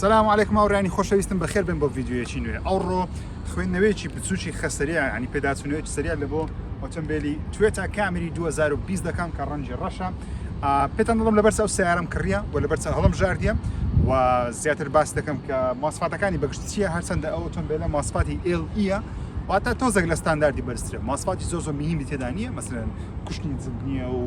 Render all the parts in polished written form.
سلام علیکم ئەوڕانی خۆشەویستم بەخێر بن بۆ ڤیدیۆیەکی نوێ ئەوڕۆ خوێندنەوەیەکی بچووکی خەسەریە ینی پێداچوونەوەیەکی سەریع لە بۆ ئۆتۆمبیلی توێتا کامری 2020 دەکەم کە ڕەنجی ڕەشە پێتان دەڵم لەبەرچ ئەو سیارەم کڕیە و لەبەرچ هەڵم ژاردیە و زیاتر باس دەکەم کە ماسفاتەکانی بەگشت چیە هەرچەندە ئەو ئۆتۆمبیلە ماسفاتی LE واتە تۆزێک لە ستانداردی بەرزترە ماسفاتی زۆر میهمی تێدا نییە مەسەلەن کوشتنی جب نییە و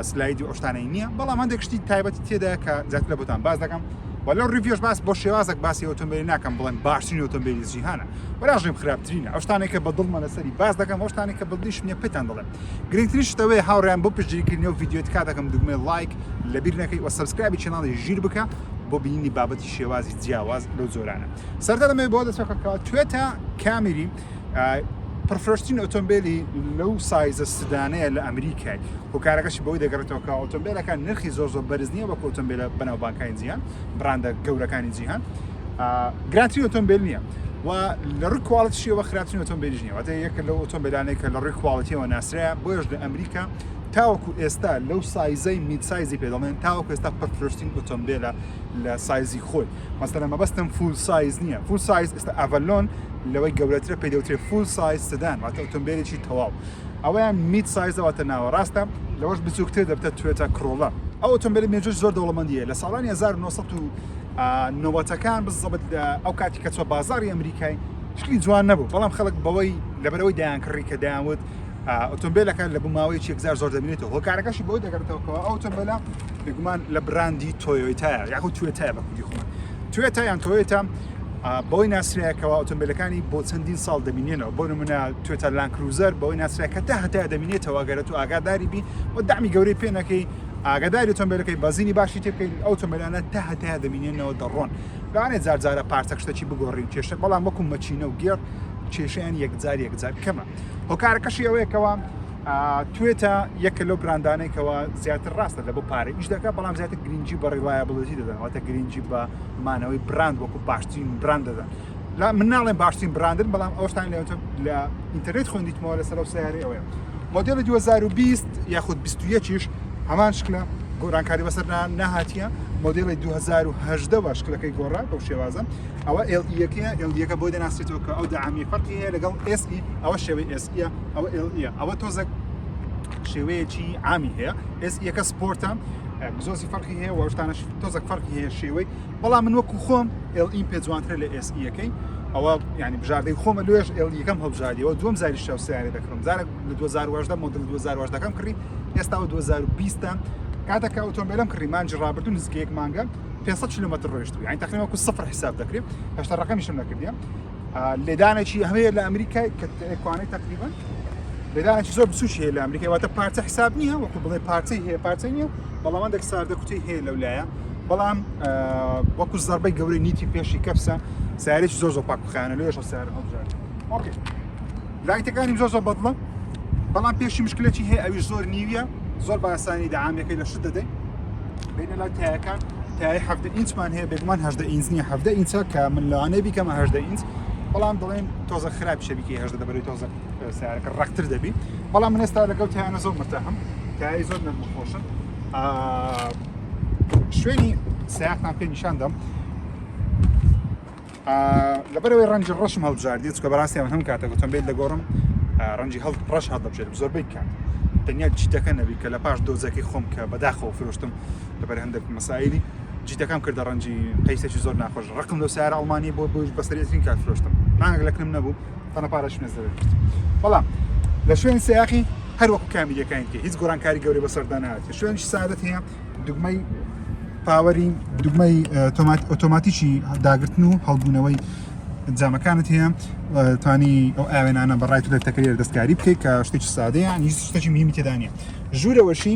سلایدی ئۆشتانەی نییە بەڵام هەندێک شتی تایبەتی تێدا کە زیاتر لە بۆتان باس دەکەم وەلو ریڤیۆش باس بۆ شێوازێک باسی ئۆتۆمبیلی ناکەم بڵێن باشترین ئۆتۆمبیلی جیهانە وەراژیم خراپترینە ئەو شتانێک کە بەدڵمە لەسەری باس دەکەم ئەو شتانێک کە بەدڵیش نییە پێتان دەڵێم گرنگترین شتەوەی هاوڕێیان بۆ پشتگیریکردنەوە ڤیدیۆت کا دەکەم دوگمەی لایک لەبیر نەکەی و سەبسکرایبی چێناڵی ژیر بکە بۆ بینینی بابەتی شێوازی جیاواز لەو جۆرانە سەرەتا دەمەوێت بۆ دەچەکەکەوە توێتا کامری پرفرۆشتین ئۆتۆمبیلی لەو سایزە سدانەیە لە ئەمریکای هۆکارەکەشی بەوەی دەگەڕێتەوە کە ئۆتۆمبیلەکان نرخی زۆر بەرز نییە وەکو ئۆتۆمبیلە بەناوبانکانی جیهان براندە گەورەکانی جیهان گرانترین ئۆتۆمبیل نییە و لە ڕووی کواڵیتیشیەوە خراپترین ئۆتۆمبیلیش نییە واتە یەکە لەو ئۆتۆمبیلانەی کە لە ڕووی کواڵیتیەوە ناسرایە بۆیش لە ئەمریکا تاوەکو ئێستا لەو سایزەی میدسایزی پێدەڵێن تاوەکو ئێستا پرفرۆشتین ئۆتۆمبیلە لە سایزی خۆی مەسەلەن مەبەستم فول سایز نییە فول سایز ئێستا ئەڤەلۆن لەوەی گەورەترە پێدەوترێت فول سایز سدان واتە ئۆتۆمبیلێکی تەواو ئەوەیان مید سایزەواتە ناوەڕاستە لەوەش بچووکتر دەبێتە توێتا کرۆڵە ئەو ئۆتۆمبیلی مێژوش زۆر دەوڵەمەندیە لە ساڵانی 1990ەکان بزەبت ئەو کاتی کە چوە بازاری ئەمریکای شکلی جوان نەبوو بەڵام خەڵک بەوەی لەبەرەوەی دایانکڕی کە دایانوت ئۆتۆمبیلەکان لە بووماوەیەکی یەکجار زۆر دەبینێتەوە هۆکارەکەشی بۆی دەگەڕێتەوە ئەو ئۆتۆمبیلە بێگومان لە براندی تۆیۆتایە یاخود توێتایە بە کوردی خۆمان توێتا یان تۆیۆتا بۆی ناسرایەکەوە ئۆتۆمبیلەکانی بۆ چەندین ساڵ دەبینێنەوە بۆ نمونە توێتا لان کروزەر بەوەی ناسرایە کە تا هەتا دەبینێتەوە گەرە تو ئاگاداری بی و دامی گەورەی پێ نەکەی ئاگاداری ئۆتۆمبیلەکەی بازینی باشی تێ بکەین ئەو ئۆتۆمبیلانە تا هەتا دەبینێنەوە دەڕۆن لەوانێت جارجارە پارچەک شتێکی بگۆڕین کێشە بەڵام وەکو مەچینە و گێڕ کێشەیان یەکجار کەمە هۆکارەکەشی ئەوەیەکەوە توێتا یەکە لەو براندانێکەوە زیاتر ڕاستە لە بۆ پارە ئیش دەکات بەڵام زیاتر گرنگی بە ڕیلایەبڵیتی دەدەن واتە گرنگی بە مانەوەی براند وەکو باشترین براند دەدەن من ناڵێن باشترین براندن بەڵام ئەوشتان لە ئینتەرنێت خوێندیتمەوە لەسەر ئەو سیارەی ئەوەیە مۆدێڵی 2020 یاخود 21 هەمان شکلە گۆرانکاری بەسەر نەهاتیە مۆدێڵی 2018 بە شکلەکەی گۆڕا بەو شێوازە ئەوە LE-یەکەیە LE-یەکە بۆی دەناسێتەوە کە ئەو دەعامی فەرقی هەیە لەگەڵ SE ئەوە شێوەی SE ئەوە LE ئەوە تۆزێک شێوەیەکی عامی هەیە SE-یەکە سپۆرتە زۆزی فەرقی هەیە و ئەوشتانەش تۆزێک فەرقی هەیە شێوەی بەڵام من وەکو خۆم LE پێ جوانترە لە SE-یەکەی ئەوە ینی بژاردەی خۆمە لێش LE-یەکەم هەڵبژاردیەوە دووەم زاری شەو سیارە دەکڕم زارێک لە 2018 مۆدل 2018 دەکەم کڕی ئێستا 2020 کاتەکە ئۆتۆمبیلم کڕی مانجی ڕابردوو نزیکە یەک مانگە 500 کیلومتر ڕۆیشتووی یعنی تقریبا وەکو صفر حساب دەکرێت هێشتا ڕقەمیشم نەکردیە لێدانێکی هەیە لە ئەمریکای کە ئەکوانەی تقریبا لێدانێکی زۆر بچووکی هەیە لە ئەمریکای واتە پارچە حساب نییە وەکو بڵێ پارچەی هەیە پارچەی نییە بەڵام هەندێک ساردەکوتەی هەیە لەولایە بەڵام وەکو زەربەی گەورەی نیتی پێشی کەپسە سیارێکی زۆر پاکوخانە لێش سیارە هەڵبژاردی ئۆکێ لایتەکانی زۆر بەدڵە بەڵام پێشی مشکلێکی هەیە ئەویش زۆر نیویە زۆر باسانی دەعامەکەی لە شت دەدەین بینە لای تایەکان تای 17 ئینچمان هەیە بێگومان 18 ئینچ نییە 17 ئینچە کە من لەوانەیە بیکەمە 18 ئینچ بەڵام دەڵێن تۆزە خراپ شەبیکەی 18 دەبێت تۆزە سیارەکە ڕەختتر دەبی بەڵام من ئێستا لەگەڵ تایانە زۆر مرتاحم تای زۆر نەخۆشن شوێنی سیاقتان پێ نیشاندەم لەبەرەوەی ڕەنجی ڕەشم هەڵبژاردی چکە بەڕاستی من هەم کاتێک ئۆتۆمبیل دەگۆڕم ڕەنجی ڕەش هەڵدەبژێت زۆربەی کات تەنیا جیتەکە نەبی کە لە پاش دۆزەکەی خۆم کە بەداخەوە فرۆشتم لەبەر هەندێک مەسائلی جیتەکەم کردە ڕەنجی قەیسێکی زۆر ناخۆش ڕقم لەو سیارە ئەڵمانی بۆ بەسەرێترین کات فرۆشتم مانگێک لەکنم نەبوو تەنە پارەش نێزەوێت بەڵام لە شوێن سیاقی هەر وەکو کامیلەکانی کە هیچ گۆڕانکاری گەورەی بەسەردا نهاتێت شوێنی سادەت هەیە دوگمەی پاوەری دوگمەی ئۆتۆماتیکی داگرتن و هەڵبوونەوەی جامەکانت هەیە توانی ئەو ئاوێنانە بەڕای تو لە تەکەری دەستکاری بکەیت کە شتێکی سادەیە هیچ شتێکی مهمی تێدا نییە ژوورەوەشی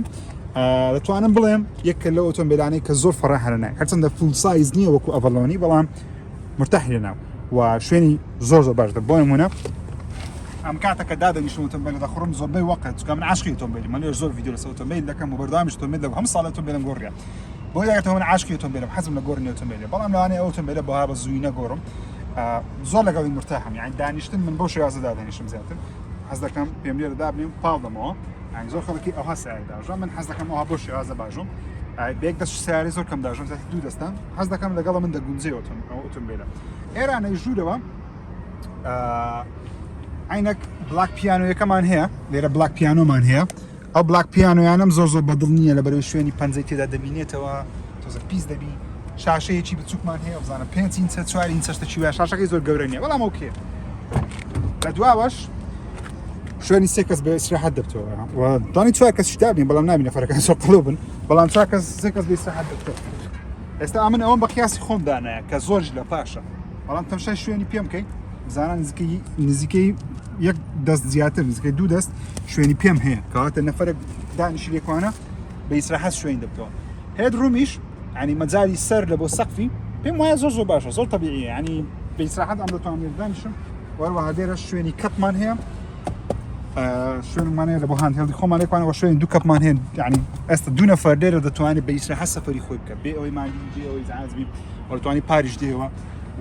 دەتوانم بڵێم یەکە لە ئۆتۆمبیلانەی کە زۆر فەڕا هەرنای هەرچەندە فول سایز نییە وەکو ئەڤەلۆنی بەڵام مرتاح لێناو و شوێنی زۆر باشە بۆ نمونە ئەم کاتەکە دادەنیشتم ئۆتۆمبیل دەخڕم زۆربەی وەقت چکە من عاشقی ئۆتۆمبیلی من لێرە زۆر ڤیدیۆ لەسەر ئۆتۆمبیل دەکەم و بەردەوامیش ئۆتۆمبیل دەکەم هەم ساڵ ئۆتۆمبیلم گۆڕیە بۆی دەگەێتەوە من عاشقی ئۆتۆمبیلم حەزم لە گۆڕنی ئۆتۆمبیلە بەڵام لەوانەیە ئۆتۆمبیلە بەها بە زووی نەگۆڕم زۆر لەگەڵی مرتاحم یعنی دانیشتن من بۆ شێوازە دادەنیشتم زیاتر حەز دەکەم پێم لێرە دابنیم پاڵ دەمەوە زۆر خەڵکی ئەوها سیارە داژە من حەز دەکەم ئەوها بۆ شێوازە باشم بێک دەست سیارەی زۆر کەم داژم زیاتر دوو دەستان حەز دەکەم لەگەڵە من دەگونجێ ئۆتۆمبیلە ئێرانەی ژوورەوە عینەک بلاک پیانۆیەکەمان هەیە لێرە بلاک پیانۆمان هەیە ئەو بلاک پیانۆیانم زۆر بەدڵ نییە لە بەرەوەی شوێنی پەنجەی تێدا دەبینێتەوە تۆزە پیس دەبی شاشەیەکی بچووکمان هەیە بزانە 5 ئینچە 4 ئینچەشتەکی وایە شاشەکەی زۆر گەورە نییە بەڵام ئەوکێ لە دواوەش شوێنی سێ کەس بە ئیسراحەت دەبتەوە و دانی چوار کەس شتاب نین بەڵام نابینە فەرەکان زۆر قەڵۆ بن بەڵام چوار کەس سێ کەس بە ئیسراحەت دەبتەوە ئێستا ئەمن ئەوەم بە قیاسی خۆم دانایە کە زۆرش لە پاشە بەڵام تەمشای شوێنی پێم بکەیت بزانە نزیکەی یەک دەست زیاتر نزیکەی دوو دەست شوێنی پێم هەیە کەواتە نەفەرێک دانیشی لێکوانە بە ئیسراحەت شوێن دەبتەوە هێد ڕوومیش ینی مەجای سەر لە بۆ سەقفی پێم وایە زۆر باشە زۆر طبیعیە ینی بە ئیسراحەت ئەم دەتوانێت دانیشم وەروەها لێرە شوێنی کەپمان هەیە شوێنمانەیە لە بۆ هاندهێڵی خۆمان لێکوانەوە شوێنی دوو کەپمان هەیە ینی ئێستا دوو نەفەر لێرە دەتوانێت بە ئیسراحەت سەفەری خۆی بکە بێ ئەوەی مالی بێ ئەوەی زعازبی وەتوانی پاریش دێەوە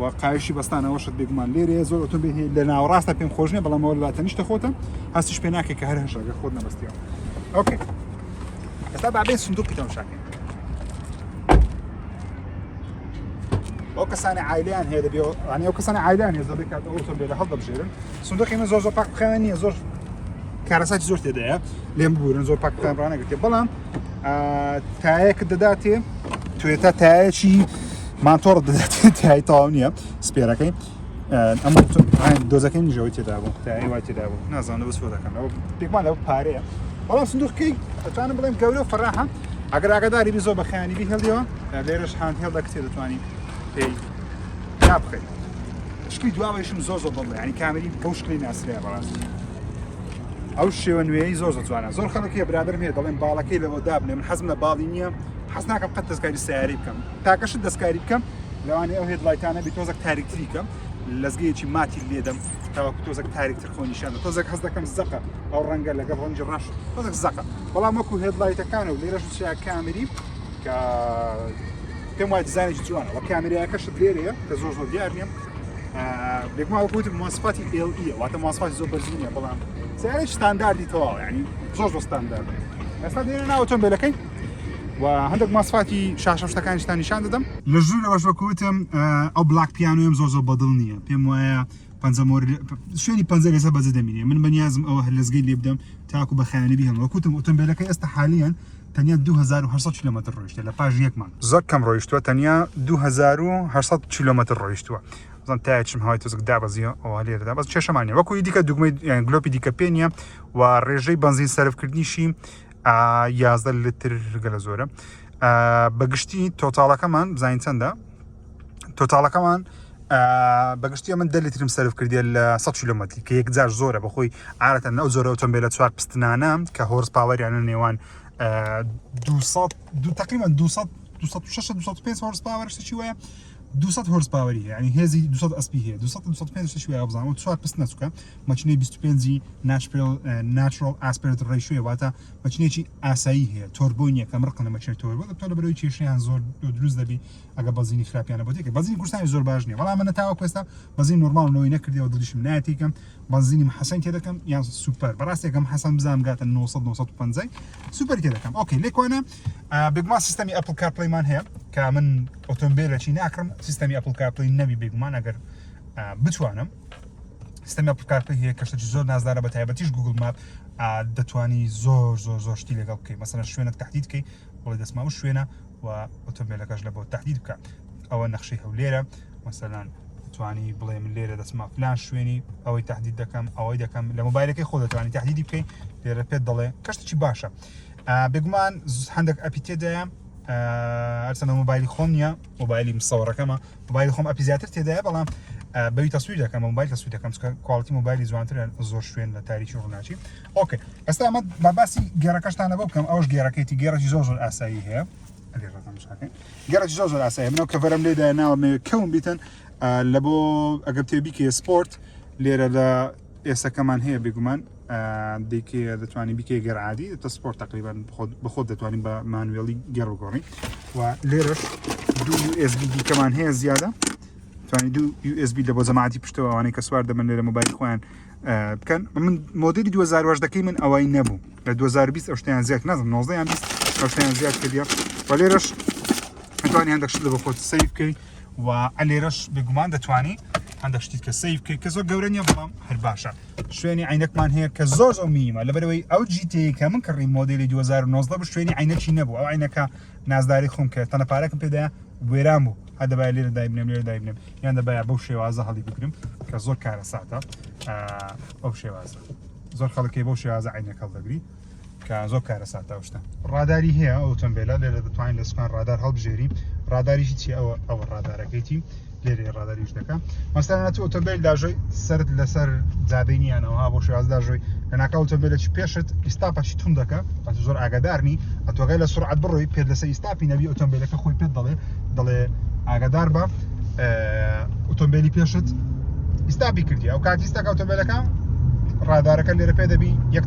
و قایشی بەستانەوەشت بێگومان لێرە زۆر ئۆتۆمبیل هەیە لە ناوەڕاستە پێم خۆش نییە بەڵام ئەوە لە تەنیشتە خۆتە هەستیش پێ ناکەی کە هەر هەشەکە خۆت نەبەستیەوە ئۆکێ ئێستا بابێت سندوقی تەماشاکەین ئەو کەسانی عایلیان هەیە دەبێ ینی ئەو کەسانی عایلیان هەیە دەبێت کات ئۆتۆمبیلە هەڵدەبژێرن سندوقی من زۆر پاک بخەوێن نییە زۆر کارەساتی زۆر تێدایە لێم ببورن زۆر پاک بخەوێن ڕانەگرێت بەڵام تایەکت دەداتێ توێتە تایەکی مانتۆڕ دەداتێ تای تەواو نییە سپێرەکەی ئەمە دۆزەکەی نیژەوەی تێدا بوو تایی وای تێدا بوو نازانم بە سوۆ دەکەم ئەوە پێکمان لەو پارەیە بەڵام سندوقەکەی دەتوانم بڵێم گەورە و فەڕاحە ئەگەر ئاگاداری بی زۆر بە خەیانیبی هێڵیەوە لێرەش هاندهێڵ دەکتێ دەتوانین پێی یا بخەیت شکلی دواوەیشم زۆر بڵێ ینی کامەری بەو شکلی ناسرەیە بەڕاستی ئەو شێوە نوێیی زۆر جوانە زۆر خەڵکی برادرم هەیە دەڵێن باڵەکەی لەوە دابنێ من حەزم لە باڵی نییە حەز ناکەم قەت دەستکاری سیاری بکەم تاکەشت دەستکاری بکەم لەوانەیە ئەو هێدلایتانە بی تۆزێک تاریکتری بکەم لەزگەیەکی ماتی لێدەم تاوەکو تۆزێک تاریکتر خۆ نیشانە تۆزێک هەز دەکەم زەقە ئەو ڕەنگە لەگەڵ ڕەنگی ڕەش تۆزێک زەقە بەڵام وەکو هێدلایتەکانە و لێرەش شیا کامەری کە پێم وایە دیزاینێکی جوانە وە کامێرایەکەشت لێرەیە کە زۆر دیار نییە بێگومان وەکوتم مواصفاتی LE واتە مواصفاتی زۆر بەرزی نییە بەڵام سیارێک ستانداردی تەواو ینی زۆر ستاندارد ئێستا دێنە ناو ئۆتۆمبیلەکەی و هەندێک ماسفاتی شاشە شتەکانیشتان نیشان دەدەم لە ژوورەوەش وەکوتم ئەو بلاک پیانۆیم زۆر بەدڵ نییە پێم وایە شوێنی پەنجە لەسە بەجێ دەمینێ من بەنیازم ئەوە لەزگەی لێ بدەم تاکو بە خەیانەبی هەم وەکوتم ئۆتۆمبیلەکەی ئێستا حالیان تەنیا 2800 کیلومتر ڕۆیشتە لە پاش یەکمان زۆر کەم ڕۆیشتووە تەنیا 2800 کیلومتر ڕۆیشتووە زان تایچم هاوای تۆزێک دابەزیە ئەوە لێرەدا بەس چێشەمانە وەکوی دیکە دوگمەی گلۆپی دیکە پێ نییە و ڕێژەی بەنزین سەرفکردنیشی 11 لتر گەلە زۆرە بەگشتی تۆتاڵەکەمان بزانین چەندە تۆتاڵەکەمان بەگشتی من 10 لیترم سەرف کردی لە 100 کیلومتری کە یەکجار زۆرە بەخۆی عادەتەن ئەو زۆرە ئۆتۆمبیلە چوار پستنانە کە هۆرس پاوەریانە نێوان 200 تقریبا 205 هۆرس پاوەر شتێکی وایە 200 هۆرس پاوەری ینی هێزی 200 ئەسپی هەیە 205 شتێکی وایە بزانم چوار پست نەچووکە ماچینەی 25 ناتچرال ئاسپێرێتر ڕێیشویە واتە ماچینێکی ئاسایی هەیە تۆربۆی نییە کە مڕقنە ماچینە تۆربۆ دەبتۆ لە بەرەوەی کێشەیان زۆر دروست دەبی ئەگە بەزینی خراپیانە بۆ تێکە بەزینی کوردستانی زۆر باش نییە بەڵام من تاوەکو ئێستا بەزین نۆرماڵەوەی نەکردیەوە دڵیشم نایەتێکم بەزینی حەسەن تێ دەکەم یان سوپەر بەڕاستێکم حەسەن بزانم گاتە 950 سوپەر تێ دەکەم ئۆکەی لێکوانە بێگومان سیستەمی ئەپل کارپڵەیمان هەیە کە من ئۆتۆمبیلەکی ناکڕم سیستەمی ئەپل کارپڵەی نەبی بێگومان ئەگەر بتوانم سیستەمی ئەپل کارپڵەی هەیە کە شتێکی زۆر نازدارە بە تایبەتیش گوگل ماپ دەتوانی زۆر شتی لەگەڵ بکەیت مەسەلەن شوێنێک تهدید بکەیت بڵێ دەسماوە شوێنە و ئۆتۆمبیلەکەش لە بۆ تهدید بکە ئەوە نەخشەی هەولێرە مەسەلەن توانی بڵێ من لێرە دەسما فلان شوێنی ئەوەی تهدید دەکەم ئەوەی دەکەم لە مۆبایلەکەی خۆ دەتوانی تهدیدی بکەیت لێرە پێت دەڵێ کەشتێکی باشە بێگومان هەندێک ئەپی تێدایە هەرچەندە مۆبایلی خۆم نییە مۆبایلی مستەوەڕەکەمە مۆبایلی خۆم ئەپی زیاتر تێدایە بەڵام بەوی تەسویر دەکەم مۆبایل تەسویر دەکەم چکە کواڵیتی مۆبایلی جوانترە زۆر شوێن لە تاریکی ڕووناچی ئۆکێ ئێستا ئەمە باسی گێڕەکەشتانە بۆ بکەم ئەوش گێڕەکەیتی گێڕەی زۆر ئاسایی هەیە گەڕێکی زۆر ئاسایی منەوە کەڤەرەم لێدایە ناوە کەون بیتن لە بۆ ئەگەر تێبی کە سپۆرت لێرە لە ئێسەکەمان هەیە بێگومان دیکە دەتوانین بیکە گەرعادی دە سپۆرت تقریبا بەخۆت دەتوانین بە مانوێڵی گەڕگۆڕی و لێرەش دوو USB دیکەمان هەیە زیادە توانی دوو USB لە بۆ جەماعەتی پشتەوە ئەوانەی کە سوار دەبن لێرە مۆبایل خۆیان بکەن من مۆدلی 2010 دەکەی من ئەوەی نەبوو لە 2020 ئەو شتیان زیاد نازم 19 یان 20 ئەو شتیان زیاد کردیە ولێرەش دەتوانانی هەندێک شت لە بە خۆت سەیف بکەیت و لێرەش بێگومان دەتوانی هەندێک شتیت کە سەیف بکەیت کە زۆر گەورە نییە بەڵام هەر باشە. شوێنی عینەکمان هەیە کە زۆر میمە لەبەرەوەی ئەو جیتەیە کە من کڕی مۆدێلی 2019 بە شوێنی عینەکی نەبوو. ئەو عینەکە نازداری خۆم کە تەنە پارەکەم پێدایە وێران بوو هەدەبای لێرە دایبنێم لێرە دایبنێم یان دەبایە بەو شێوازە هەڵی بگرم کە زۆر کارە ساتە ئەو شێوازە زۆر خەڵکی بەو شێوازە عینەک هەڵدەگری کە زۆر کارە ساتە شتە. ڕاداری هەیە ئۆتۆمبیلە لێرە دەتوانین لە سوکان ڕادار هەڵبژێری. ڕاداریشی چی ئەوە ڕادارەکەیتی لێرە ڕاداریش دەکەم. مەسەلەن تو ئۆتۆمبیل داژۆی سرت لەسەر جادەینیانەوە بۆ شێواز داژۆی لەناکە ئۆتۆمبیلێکی پێشت ئیستاپەشی تون دەکە بە زۆر ئاگادارنی ئەتۆگای لە سرعت بڕۆی پێ لەسەر ئیستاپی نەبی ئۆتۆمبیلەکە خۆی پێت دەڵێ ئاگادار بە ئۆتۆمبیلی پێشت ئیستاپی کردی ئەو کاتی ئیستاکە ئۆتۆمبیلەکە ڕادارەکە لێرە پێ دەبی یەک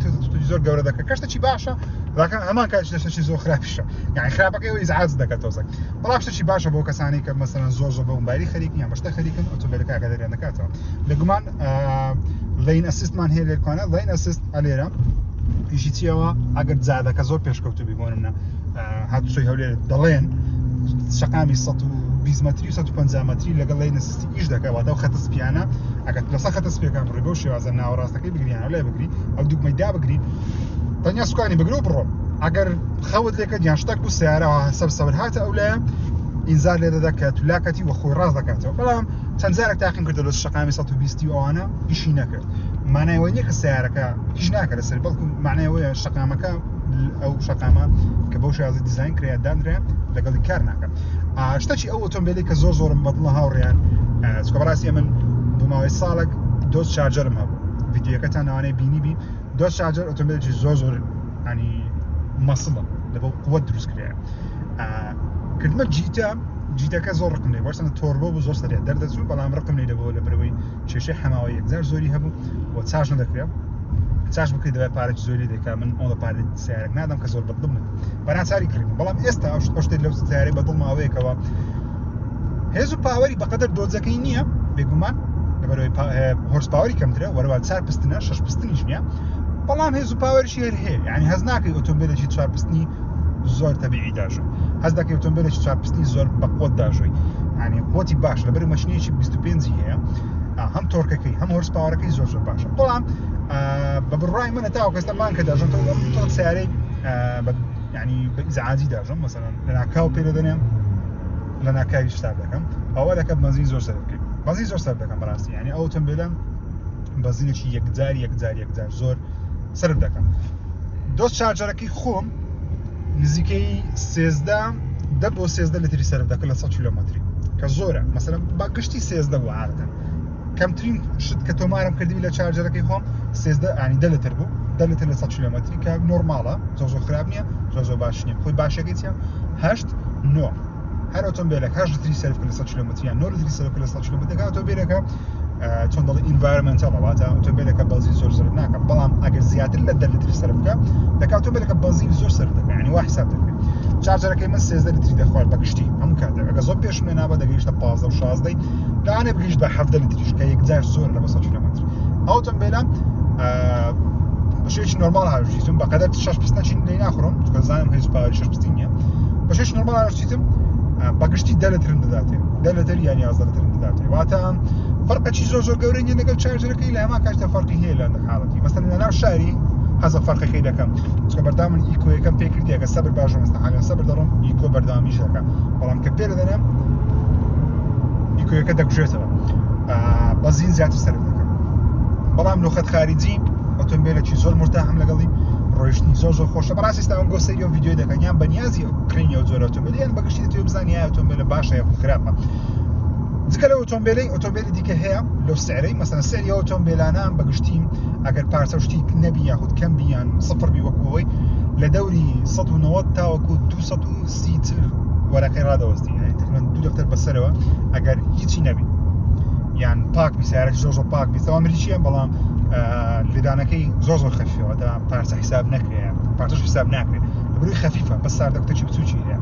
زۆر گەورە دەکە کەشتێکی باشە لاکە هەمان کاتیش دەشتێکی زۆر خراپیشە یعنی خراپەکەی ئەوەی ئیزعاج دەکات تۆزێک بەڵام شتێکی باشە بۆ کەسانی کە مەسەلەن زۆر بە مۆبایلی خەریکن یان بە شتە خەریکن ئۆتۆمبیلەکە ئاگاداریان دەکاتەوە. بێگومان لین ئەسیستمان هەیە لێرکوانە لین ئەسیست لێرە پیشی چیەوە ئەگەر جادەکە زۆر پێشکەوتوبی بۆ نمونە هاتوچۆی هەولێرە دەڵێن شەقامی 120 متری 150 متری لەگەڵ لین ئەسیستی ئیش دەکەواتە ئەو خەتە سپیانە ئەگەر لەسەر خەتە سپیەکان بڕی بۆ شێوازە ناوەڕاستەکەی بگریان لای بگری ئەو دوگمەی دا بگری تەنیا سوکانی بگرۆ بڕۆ ئەگەر خەوت لێکە یان شتێک بوو سیارەوە سەر هاتە ئەو لایە ئینزار لێ دەکات تولاکەتی وە خۆی ڕاست دەکاتەوە بەڵام چەند جارێک تاقیم کردە لە شەقامی 120 ئەوانە ئیشی نەکرد مانای ئەوەی نییە کە سیارەکە هیچ ناکات لەسەر بەڵکو مانای ئەوەیە شەقامەکە ئەو شەقامە کە بەو شێوازە دیزاین کرێت دانرێ لەگەڵی کار ناکات. شتێکی ئەو ئۆتۆمبیلی کە زۆرم بەدڵە هاوڕێیان چکە بەڕاستی من بۆ ماوەی ساڵێک دۆست چارجەرم هەبوو ڤیدیۆکەتان ناوانەیە بینیبی دۆست چارجەر ئۆتۆمبیلێکی زۆر ینی مەسڵە لەبەو قووەت دروست کرێ کردمە جیتەکە زۆر ڕقم لێ وەرسەنە تۆربۆ بۆ زۆر سەرێت دەردەچوو بەڵام ڕقم لێ دەبەوە لە بەرەوەی کێشەی حەماوەی یەکجار زۆری هەبوو و چاش نەدەکرێت چاش بکەیت دەبێت پارێکی زۆری دەکا من ئەوڵە پارێت سیارێک نادەم کە زۆر بەدڵم بەناچاری کردم بەڵام ئێستا ئەو شتێک لەو سیارەی بەدڵ ماوەیەکەوە هێز و پاوەری بەقەدەر دۆزەکەی نییە بێگومان لەبەرەوەی هۆرس پاوەری کەمترە وەرەوە 4 پستنە 6 پستنیش نییە بەڵام هێز و پاوەریشی هەر هەیە یعنی هەز ناکەی ئۆتۆمبیلێکی 4 پستنی زۆر تەبیعی داژۆ هەز دەکەی ئۆتۆمبیلێکی 4 پستنی زۆر بە قوت داژۆی ینی قوتی باش لەبەر مەشینێکی 25 هەیە هەم تۆرکەکەی هەم هۆرس پاوەرەکەی زۆر باشە بەڵام بە بڕای منە تاوە کەستەمان کە داژم تۆ سیارەی ینی بە ئیزعاجی داژم مەسەلەن لە ناکاو پێ دەدەنێم لە ناکاوی شتاب دەکەم ئەوە دەکەم بەنزین زۆر سەر بکەیت بەنزین زۆر سەر دەکەم بەڕاستی ینی ئەو ئۆتۆمبیلە بەنزینێکی یەکجار زۆر سەر دەکەم. دۆست چارجەرەکەی خۆم نزیکەی 13 بۆ 13 لتری سەرف دەکە لە 100 کیلۆمەتری کە زۆرە مەسەلەن با گشتی 13 بوو عادەتەن کەمترین شت کە تۆمارم کردی لە چارجەرەکەی خۆم 13 ینی 10 لتر بوو 10 لتر لە 100 کیلۆمەتری کە نۆرماڵە زۆر خراپ نییە زۆر باش نییە خۆی باشەکەی چیە 8 9 هەر ئۆتۆمبیلێک 8 لتری سەرف لە 100 کیلۆمەتری یان 9 لتری سەرف لە 100 کیلۆمەتری ئۆتۆمبیلەکە چۆن دەڵێ ئینڤایرۆمنتەڵە واتە ئۆتۆمبیلەکە بەنزین زۆر سەرف ناکە بەڵام ئەگەر زیاتر لە 10 لتری سەرف بکە دەکات ئۆتۆمبیلەکە بەنزین زۆر سەرف دەکات ینی وا حساب دەکرێت. چارجەرەکەی من 13 لتری دەخوارد بە گشتی هەموو کاتێک ئەگەر زۆر پێشمێ نابە دەگەیشتە 15 و 16 لەوانێ بگەیشت بە 17 لتریش کە یەکجار زۆر لە 100 کیلۆمەتر. ئەو ئۆتۆمبیلە بەشێکی نۆرماڵ هاوژیتم بەقەدەر 6 پستنەچین لێ ناخڕم چونکە زانم هێز پاوەری 6 پستین نییە بەشێکی نۆرماڵ هاوژیتم بە گشتی 10 لترم دەداتێ 10 لتر یان 11 لترم دەداتێ واتە فەرقێکی زۆر گەورەی نییە لەگەڵ چارجەرەکەی لە هەمان کاتدا فەرقی هەیە لە هەندێک حاڵەتی مەسەلەن لەناو شاری هەزە فەرقەکەی دەکەم چونکە بەردام من ئیکۆیەکەم پێ کردی ئەگە سەبر باشە مەستەحالە سەبر دەڕۆم ئیکۆ بەرداوامیش دەکەم بەڵام کە پێ دەدەنێم ئیکۆیەکە دەکوژێتەوە بەنزین زیاتر سەرف دەکەم بەڵام لۆخەت خارجی ئۆتۆمبیلێکی زۆر مرتاحم لەگەڵی ڕۆیشتنی زۆر خۆشە بەڕاستی ئێستا ئەم گۆسەری ئەو ڤیدیۆی دەکەن یان بەنیازی کڕینی ئەو جۆرە ئۆتۆمبیل یان بەگشتی دەتوێت بزانی ئایا ئۆتۆمبیلە باشە یان خراپە. جگە لە ئۆتۆمبیلی دیکە هەیە لەو سعرەی مەسەلەن سەری ئەو ئۆتۆمبیلانە بەگشتی ئەگەر پارچە شتی نەبی یاخود کەم بیان سفر بی وەکەوەی لە دەوری 190 تاوەکو 230 وەرەقەی ڕادەوەستی تقریباً 2 دەفتەر بەسەرەوە ئەگەر هیچی نەبی یان پاک بی سیارەی زۆر پاک بی تەوامیری چییە بەڵام لێدانەکەی زۆر خەفیفەوە تا پارچە حساب نەکرێت پارچەش حساب ناکرێت بروی خەفیفە بەس ساردە کتێکی بچووکی هەیە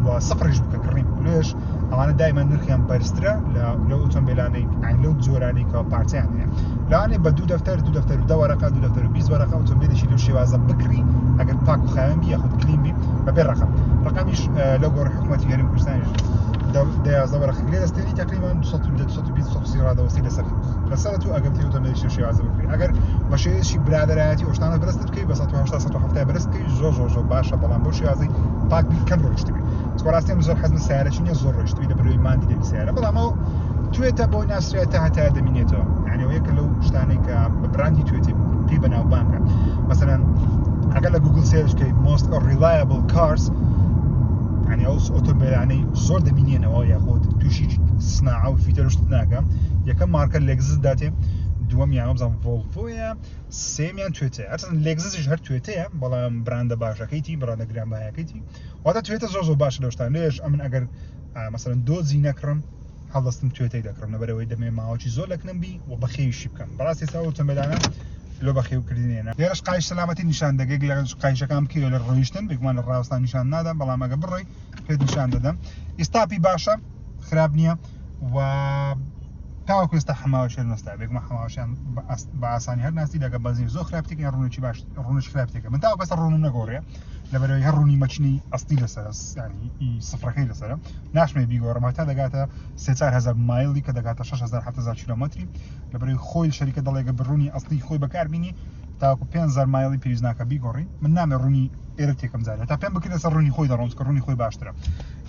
و سفرش بکە کڕیم لێش ئەوانە دایما نرخیان بەرزترە لە ئۆتۆمبیلانەی لەو جۆرانەی کە پارچەیان هەیە لەوانێ بە 2 دەفتەر 2 دەفتەر و 10 وەرەقە 2 دەفتەر و 20 وەرەقە ئۆتۆمبیلێکی لەو شێوازە بکڕی ئەگەر پاک و خاوێن بی یاخود کلین بی بەبێ ڕقم ڕقمیش لە گۆڕ حکوومەتی هەرێمی کوردستانیش دەیازدە وەرەخی لێ دەستێنی تقریبا 220 ڕادەوەستی لەسەر تو ئەگەر ئۆتۆمبیلێکی شێوازە بکڕی ئەگەر بە شێوەیەکی برادەرایەتی ئەو بەرزت بکەی بە 170 بەرز بکەی زۆر باشە بەڵام بۆ شێوازەی پاک کەم ڕۆیشت بێ ڕاستیان زۆر حەزم سیارەی نییە زۆر ڕۆیشت بێ لە بەرەوەی مادی دەبی سیارە بەڵام ئەو توێتە بۆ ناسرێتە هەتا دەمینێتەوە یعنی ئەو یەکە لەو شتانەی کە بە براندی توێتی پێی بەناوبانگە مەسەلەن ئەگەر لە گوگل سێرچ بکەیت most reliable cars يعني ئۆتۆمبیلانەی زۆر دەبینێنەوە یاخۆت تووشی سناعە و فیتەر شت ناکە یەکەم مارکە لێگزس داتێ دووەمیان بزانام ڤۆڵڤۆیە سێمیان توێتەیە هەرچەند لێگزسش هەر توێتەیە بەڵام براندە باشەکەیتی براندە گرانبایەکەیتی واتە توێتە زۆر باشە لەو شتان لێش ئەمن ئەگەر مەسەلەن دۆزی نەکڕم هەڵدەستم توێتەی دەکڕم لەبەرەوەی دەمێ ماوەی زۆر لەکنم بی و بەخێویشی بکەم بەڕاستی ئێستا ئۆتۆمبیلانە لۆ بەخێوکردنێنە لێرەش قایش سەلامەتی نیشان دەگەی لە قایشەکان بکەیەوە لە ڕۆیشتن بێگومان لە ڕاوستان نیشان نادەم بەڵام ئەگە بڕۆی پێت نیشان دەدەم ئێستاپی باشە خراپ نییە و تاوەکو ئێستا حەماوەشێر نەستا بێگومان حەماوەشیان بە ئاسانی هەر ناستی دەگە بەنزین زۆر خراپتێکە یان ڕوونێکی باش ڕوونش خراپتێکە من تاوەکو ئێستا ڕوونم نەگۆڕێ لەبەرەوەی هەر ڕوونی مەچنی ئەستی لەسەرە ینی سفرەکەی لەسەرە ناشمێ بیگۆڕم هەتا دەگاتە 3,000 مایلی کە دەگاتە 6,000 کیلۆمەتری لەبەرەوەی خۆی شەریکە دەڵێگە بڕوونی ئەستی خۆی بەکاربینی تاوەکو 5,000 مایلی پێویست ناکە بیگۆڕین من نامێ ڕوونی ئێرە تێکم زارێت تا پێم بکرێت سەر ڕوونی خۆی دەڕۆم کە ڕوونی خۆی باشترە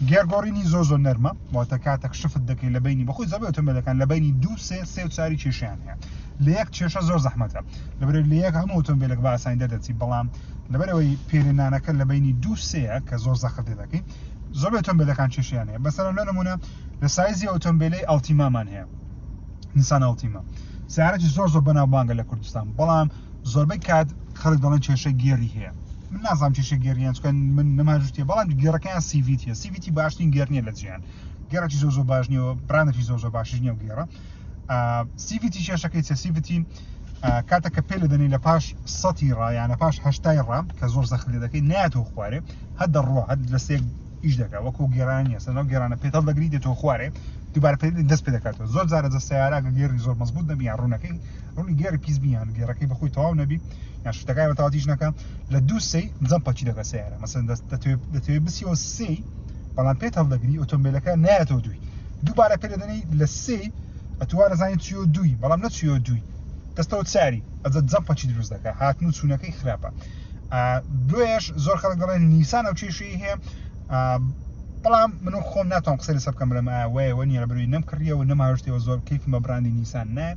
گێرگۆڕینی زۆر نەرمە واتە کاتێک شفت دەکەی لە بینی بەخۆی زەبێ ئۆتۆمبیلەکان لە بینی 2-3 چاری کێشیان هەیە لە یەک کێشە زۆر زەحمەتە لەبەرەوەی لە یەک هەموو ئۆتۆمبیلێک بە ئاسانی دەردەچی بەڵام لەبەرەوەی پێرێنانەکە لە بینی 2-3 کە زۆر زەخت دەکەی زۆر ئۆتۆمبیلەکان کێشیان هەیە بەسەر نمونە لە سایزی ئۆتۆمبیلەی ئەڵتیمامان هەیە نیسان ئەڵتیما سیارەی زۆر بەناوبانگە لە کوردستان بەڵام زۆربەی کات خەڵک دەڵێن کێشە گێری هەیە من نازانم کێشە گێریان چکە من نەماژوتیە بەڵام گێڕەکەیان سیڤیتیە سیڤیتی باشترین گێر نییە لە جیهان گێڕێکی زۆر باش نییەوە براندێکی زۆر باشیش نییە و گێڕە سیڤیتی کێشەکەی چە سیڤیتی کاتێک کە پێ لە دەنی لە پاش 100 ڕایانە پاش 80 ڕام کە زۆر زەخت لێ دەکەی نایەتەوە خوارێ هەر دەڕۆ هەر لە سێک ئیش دەکات وەکو گێران نیە سەرناو گێرانە پێتەڵ دەگری دێتەوە خوارێ دووبارە دەست پێ دەکاتەوە زۆر جارە سیارە گێری زۆر مەزبوط نەبی یان ڕوونەکەی ڕوونی گێری پیس بیان گێڕەکەی بەخۆی تەواو نەبی یان شتەکەی بە تەواویش نەکە لە 2-3 جەمپەچی دەکات سیارە مەسەلەن دەتەوێت بچیەوە 3 بەڵام پێت هەڵدەگری ئۆتۆمبیلەکە نایەتەوە 2 دووبارە پێ دەدەنی لە 3 ئەتوانە زانیت چیۆ 2 بەڵام نەچیۆ 2 دەستەوە چاری ئەجە جەمپەچی دروست دەکات هاتن و چوونەکەی خراپە دوێش زۆر خەڵک دەڵێن نیسان ئەو کێشەی هەیە بەڵام من خۆم ناتوانم قسەی لەسەر بکەم بڵێم وایە نییە لەبەرەوەی نەمکڕیەوە نەماوەشتەوە زۆر کەیفم بە براندی نیسان نایە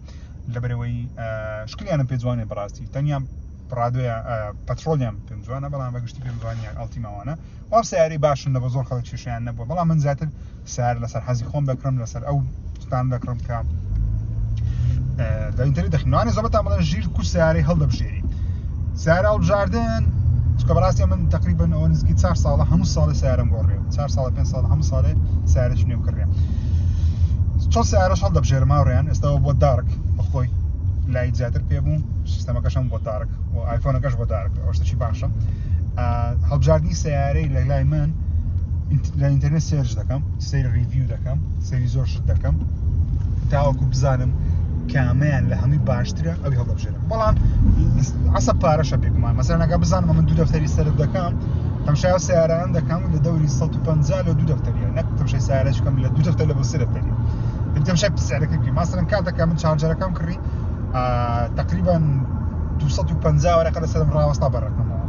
لەبەرەوەی شکلیانم پێ جوانێ بەڕاستی تەنیا ڕادۆیە پەترۆلیان پێم جوانە بەڵام بەگشتی پێم جوانیان ئەڵتیماوانە وام سیارەی باشن لەبە زۆر خەڵک کێشیان نەبووە بەڵام من زیاتر سیارە لەسەر حەزی خۆم دەکڕم لەسەر ئەو شتان دەکڕم کە لە ئینتەرنێت دەخینەوە زۆربەتان بڵێن ژیر کو سیارەی هەڵدەبژێری سیارە هەڵبژاردن چکە بەڕاستی من تقریبا ئەوە نزیکی 4 ساڵە هەموو ساڵی سیارەم گۆڕێ 4 ساڵە 5 ساڵ هەموو ساڵێ سیارەی نوێم کڕێ چۆن سیارەش هەڵدەبژێرم هاوڕێیان ئێستاەوە بۆ دارک بەخۆی لای زیاتر پێ بوو سیستەمەکەشم بۆ دارک و ئایفۆنەکەش بۆ دارک ئەو شتێکی باشە هەڵبژاردنی سیارەی لە لای من لە ئینتەرنێت سێرچ دەکەم سەیری ریڤیو دەکەم سەیری زۆر شت دەکەم تاوەکو بزانم کامیان لە هەمووی باشترە ئەوی هەڵدەبژێرم بەڵام عەسە پارەشە پێکمان مەسەلەن ئەگەر بزانم من 2 دەفتەری سەرف دەکەم تەمشای سیارەیان دەکەم لە دەوری 150 لە 2 دەفتەریە نەک تەمشای سیارەش بکەم لە 2 دەفتەر لە بۆ 3 دەفتەری تەمشای سیارەکەی بکەم مەسەلەن کاتێکە من چارجەرەکەم کڕی تقریبا 250 وەرەقە لەسەرم ڕاوەستا بەڕێکمەوە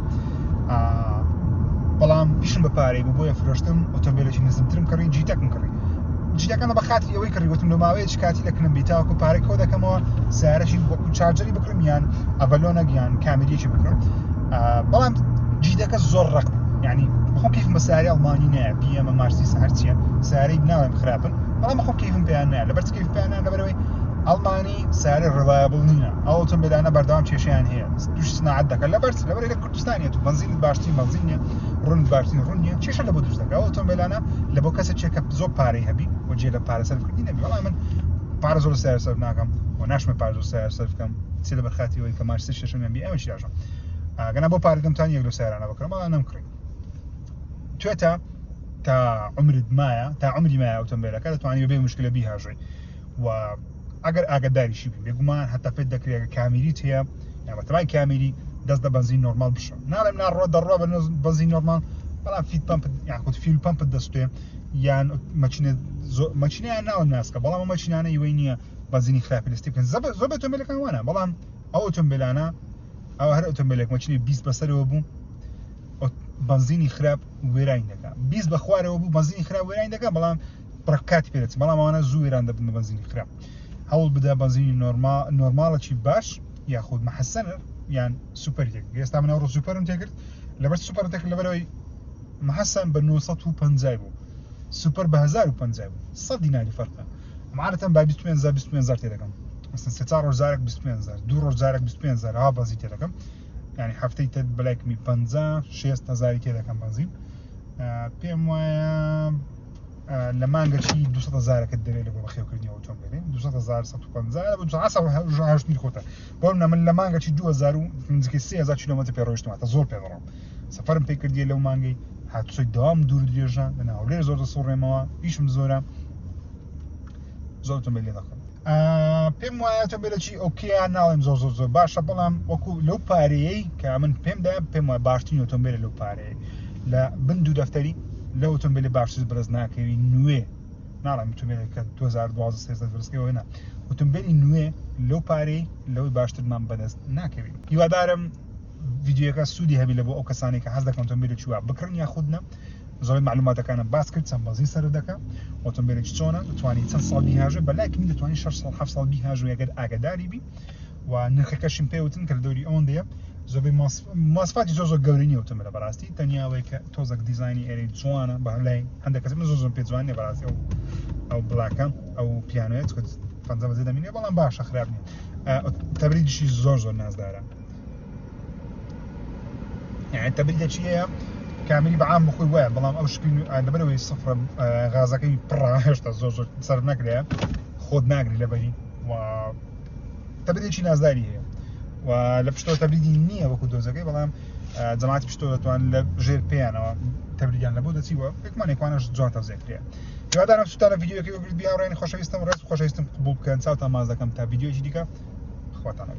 بەڵام پیشم بە پارەی بوو بۆیە فرۆشتم ئۆتۆمبیلێکی نزمترم کڕی جیتەکم کڕی جیتەکەمە بە خاتری ئەوەی کڕی وتم لە ماوەیەکی کاتی لەکنم بی تاوەکو پارەی کۆ دەکەمەوە سیارەشی وەکو چارجەری بکڕم یان ئەڤەلۆنەک یان کامێریەکی بکڕم بەڵام جیدەکە زۆر ڕق یعنی بەخۆم کەیفم بە سیارەی ئەڵمانی نایە پیەمە مارسیس هەرچیە سیارەی ناڵێم خراپن بەڵام بەخۆم کەیفم پێیان نایە لەبەر کەیف پێیان نایە لەبەرەوەی ئەڵمانی سیارەی ڕلایەبڵ نییە ئەو ئۆتۆمبیلانە بەردەوام کێشەیان هەیە توش سناعەت دەکەن لەبەرەوەی لە کوردستانیە تو بەنزینت باشترین بەنزین نییە ڕوونت باشترین ڕوون نییە کێشە لە بۆ دروست دەکات ئەو ئۆتۆمبیلانە لە بۆ کەسێکێکە زۆر پارەی هەبی و جێ لە پارە سەرفکردنی نەبی بەڵام من پارە زۆر سیارە سەرف ناکەم و ناشمە پارە زۆر سیارە سەرف بکەم چێ لەبەر خاتی ئەوەی کە مارسی شەشەمیان بی ئەمەشی یاشم گەنا بۆ پارە دەمتوانی یەک لەو سیارانە بکڕم بەڵام نەمکڕی توێتە تا عمرت مایە تا عمری مایە ئۆتۆمبیلەکە دەتوانی بێ مشکلە بیهاژۆی و ئەگەر ئاگاداریشی بی بێگومان هەتا پێت دەکرێت کامیریت هەیە یان بەتەمای کامیری دەست دە بەنزین نۆرمال بشە ناڵێم ناڕۆ دەڕۆ بە بەنزین نۆرمال بەڵام فیت پمپ یاخود فیل پمپ دەستێ یان مەچینیان ناوە ناسکە بەڵام ئەو مەچینانە هیوای نییە بەنزینی خراپی لەستی بکەن زۆر ئۆتۆمبیلەکان وانە بەڵام ئەو ئۆتۆمبیلانە ئەو هەر ئۆتۆمبیلێک مەچینی 20 بەسەرەوە بوو بنزینی خراپ وێرانی دەکات 20 بە خوارەوە بوو بنزینی خراپ وێرانی دەکات بەڵام پڕکاتی پێدەچێت بەڵام ئەوانە زوو وێران دەبن بە بنزینی خراپ هەوڵ بدە بنزینی نۆرماڵێکی باش یاخود مەحەسەنە یان سوپەری تێک ئێستا من ئەوڕۆ سوپەرم تێکرد لەبەر سوپەرم تێکرد لەبەرەوەی مەحەسەن بە 950 بوو سوپەر بە 1050 بوو 100 دیناری فەرقە عادەتەن با 25000 تێ دەکەم مثلا 3 ڕۆژارێک 25000 2 ڕۆژارێک 25000 ها بەزی تێ دەکەم یعنی هەفتەی تر بەلایکمی 50-60 تێ دەکەم بەنزین پێم وایە لە مانگەکی 200,000کت دەوێت لەبەر بەخێوکردنی ئۆتۆمبیلی 200,750 خۆتە بۆ من لە مانگەکی 3000 کیلۆمەتر پێ ڕۆیشتمەوە زۆر پێ دەڕۆم سەفەرم پێ کردیە لەو مانگەی هاتوچۆی دەوام دوور درێژە لە ناولێر زۆر دەسوڕێمەوە ئیشم زۆرە زۆر ئۆتۆمبیل لێ دەخۆم پێم وایە ئۆتۆمبیلێکی ئۆکییان ناڵێم زۆر باشە بەڵام وەکو لەو پارەیەی کە من پێم وایە باشترین ئۆتۆمبیلە لەو پارەیە لە بن دوو دەفتەری لە ئۆتۆمبیلی باشتر بەرز ناکەوی نوێ ناڵێم ئۆتۆمبیلێک کە 2012 دەستکەوە نا ئۆتۆمبیلی نوێ لەو پارەی لەوەی باشترمان بەدەست ناکەوی هیوادارم ڤیدیۆەکە سوودی هەبی لە بۆ ئەو کەسانی کە حەز دەکەن ئۆتۆمبیلێکی وا بکڕن یاخودنە زۆر معلوماتەکانە باس کرد چەند بەزی سەر دەکات ئۆتۆمبیلێکی چۆنە دەتوانێت چەند ساڵ بیهاژێ بەلایەکی دەتوانێت 6 ساڵ 7 ساڵ بیهاژێ ئەگەر ئاگاداری بی و نرخەکەشم پێوتن کە لە دەوری ئەوەندەیە زۆربەی ماسفاتی زۆر گەورەی نیە ئۆتۆمبیلە بەڕاستی تەنیا ئەوەی کە تۆزێک دیزاینی ئێرەی جوانە بە لای هەندێک کەس زۆر پێ جوان نیە بەڕاستی ئەو بڵاکە ئەو پیانوێت 50 بەزێ دەمینێ بەڵام باشە خراپ نیە تەبریدیشی زۆر نازدارە يعني تبريدة شيء كامل بعام بخوي واحد بلام أو شكل لبلوي صفر غازكي برا هشتا زوج صار نقله خود نقله لبلي و تبريدة شيء ناس داري هي ولبشتو تبريدي نية وكو دوزكي بلام جماعة بشتو توان لجير بيانا تبريديان لبودة سيوا بكمان يكونش جوان توزيع كريه يوادارم سوتانا فيديو كي بقول بيها وراني خوشويستم قبول بكن ساوتا مازدا كم تا فيديو جديدة خواتانا